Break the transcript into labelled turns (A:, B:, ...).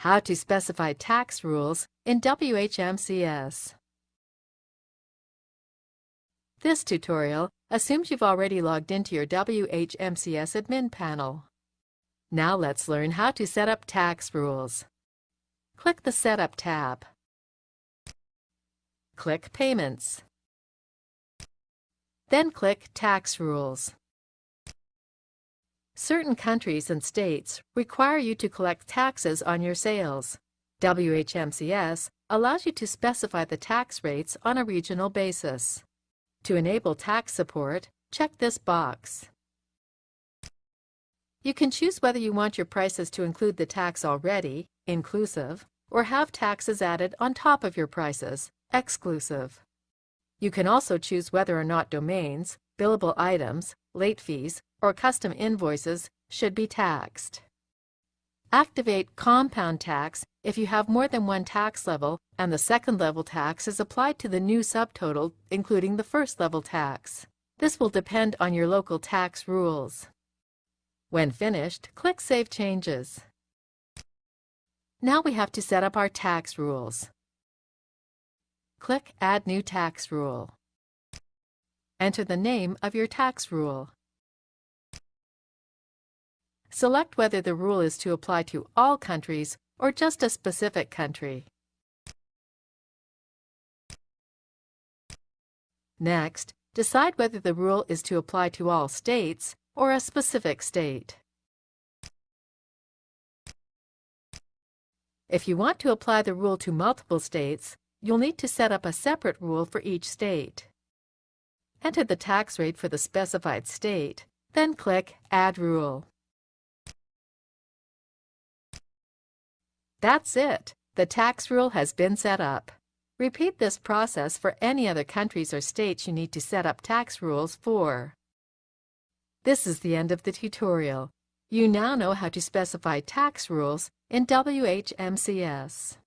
A: How to specify tax rules in WHMCS. This tutorial assumes you've already logged into your WHMCS admin panel. Now let's learn how to set up tax rules. Click the Setup tab. Click Payments. Then click Tax Rules. Certain countries and states require you to collect taxes on your sales. WHMCS allows you to specify the tax rates on a regional basis. To enable tax support, check this box. You can choose whether you want your prices to include the tax already, inclusive, or have taxes added on top of your prices, exclusive. You can also choose whether or not domains, billable items, late fees, or custom invoices should be taxed. Activate compound tax if you have more than one tax level and the second level tax is applied to the new subtotal, including the first level tax. This will depend on your local tax rules. When finished, click Save Changes. Now we have to set up our tax rules. Click Add New Tax Rule. Enter the name of your tax rule. Select whether the rule is to apply to all countries or just a specific country. Next, decide whether the rule is to apply to all states or a specific state. If you want to apply the rule to multiple states, you'll need to set up a separate rule for each state. Enter the tax rate for the specified state, then click Add Rule. That's it. The tax rule has been set up. Repeat this process for any other countries or states you need to set up tax rules for. This is the end of the tutorial. You now know how to specify tax rules in WHMCS.